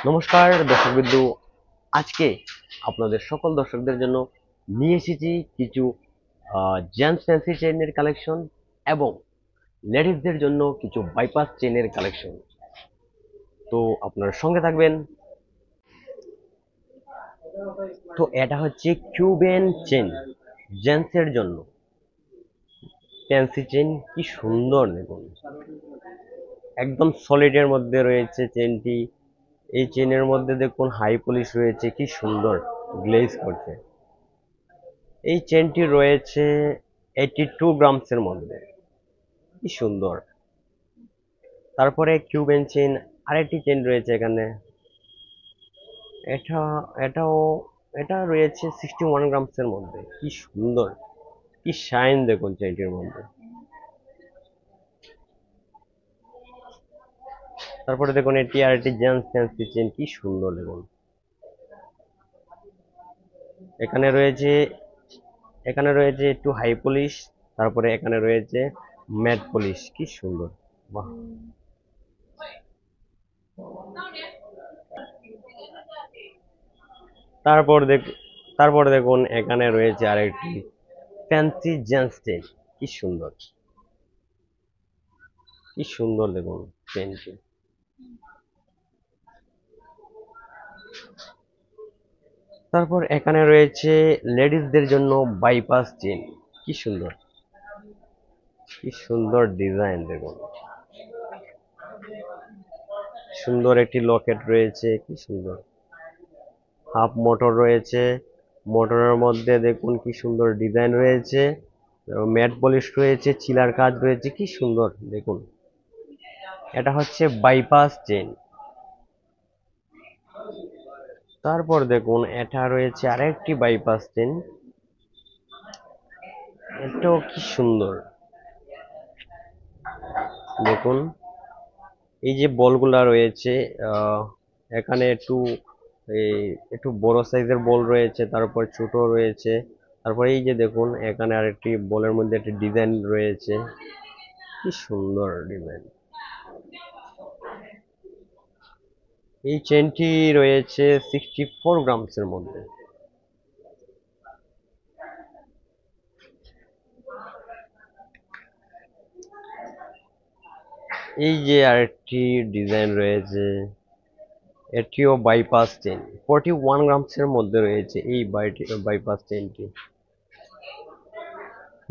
নমস্কার দর্শকবৃন্দু, আজকে আপনাদের সকল দর্শকদের জন্য নিয়ে এসেছি কিছু জেন্টস ফ্যান্সি চেইনের কালেকশন এবং লেডিসদের জন্য কিছু বাইপাস চেইনের কালেকশন। তো আপনার সঙ্গে থাকবেন। তো এটা হচ্ছে কিউবেন চেইন, জেন্টসের জন্য ফ্যান্সি চেইন। কি সুন্দর দেখুন, একদম সলিডের মধ্যে রয়েছে চেইনটি। এই চেইনের মধ্যে দেখুন হাই পলিশ রয়েছে, কি সুন্দর গ্লেজ করছে। এই চেনটি রয়েছে 82 গ্রামসের মধ্যে, কি সুন্দর। তারপরে কিউবেন চেন, আরেকটি চেন রয়েছে এখানে, এটা এটাও এটা রয়েছে 61 গ্রামসের মধ্যে, কি সুন্দর, কি শাইন দেখুন চেনটির মধ্যে। তারপরে দেখুন এটি আরেকটি জেন্টস ফ্যান্সি চেন, কি সুন্দর দেখুন। এখানে রয়েছে একটু হাই পলিশ, তারপরে এখানে রয়েছে ম্যাট পলিশ, কি সুন্দর, বাহ। তারপর দেখ তারপর দেখুন এখানে রয়েছে আরেকটি ফ্যান্সি জেন্টস চেন, কি সুন্দর, কি সুন্দর দেখুন চেনটি। তারপর এখানে রয়েছে লেডিসদের জন্য বাইপাস চেন, কি সুন্দর, কি সুন্দর ডিজাইন দেখুন। সুন্দর একটি লকেট রয়েছে, কি সুন্দর। হাফ মোটর রয়েছে, মোটরের মধ্যে দেখুন কি সুন্দর ডিজাইন রয়েছে, ম্যাট পলিশ রয়েছে, চিলার কাজ রয়েছে, কি সুন্দর দেখুন। এটা হচ্ছে বাইপাস চেন। তারপর দেখুন এটা রয়েছে আরেকটি বাইপাস চেন, এটাও কি সুন্দর দেখুন। এই যে বলগুলা রয়েছে, এখানে একটু বড় সাইজের বল রয়েছে, তারপর ছোট রয়েছে, তারপর এই যে দেখুন এখানে আরেকটি বলের মধ্যে একটি ডিজাইন রয়েছে, কি সুন্দর ডিজাইন। এই চেনটি রয়েছে 64 গ্রামসের মধ্যে। এই যে আরেকটি ডিজাইন রয়েছে, এটিও বাইপাস চেন, 41 গ্রামসের মধ্যে রয়েছে এই বাইপাস চেনটি।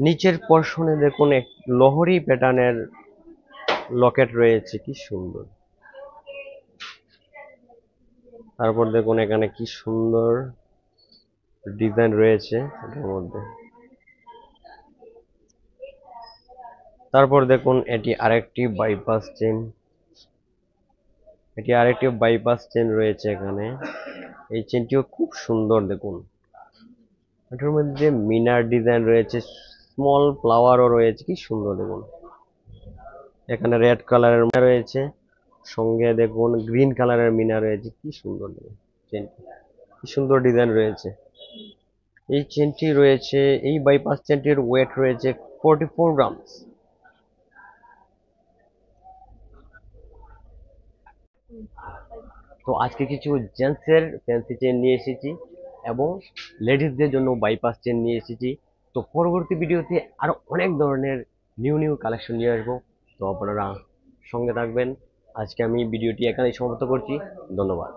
নিচের পোর্শনে দেখুন এক লহরি প্যাটার্নের লকেট রয়েছে, কি সুন্দর। তারপর দেখুন এখানে কি সুন্দর ডিজাইন রয়েছে এটার মধ্যে। তারপর দেখুন এটি আরেকটি বাইপাস চেন রয়েছে এখানে। এই চেনটিও খুব সুন্দর দেখুন, এটার মধ্যে মিনার ডিজাইন রয়েছে, স্মল ফ্লাওয়ারও রয়েছে, কি সুন্দর দেখুন। এখানে রেড কালারের মিনা রয়েছে, সঙ্গে দেখুন গ্রিন কালারের মিনা রয়েছে, কি সুন্দর দেখুন চেনটি, কি সুন্দর ডিজাইন রয়েছে। এই বাইপাস চেনটির ওয়েট রয়েছে 44 গ্রামস। তো আজকে কিছু জেন্টসের ফ্যান্সি চেন নিয়ে এসেছি এবং লেডিসদের জন্য বাইপাস চেন নিয়ে এসেছি। তো পরবর্তী ভিডিওতে আরো অনেক ধরনের নিউ কালেকশন নিয়ে আসবো। তো আপনারা সঙ্গে থাকবেন। আজকে আমি ভিডিওটি এখানেই সমাপ্ত করছি। ধন্যবাদ।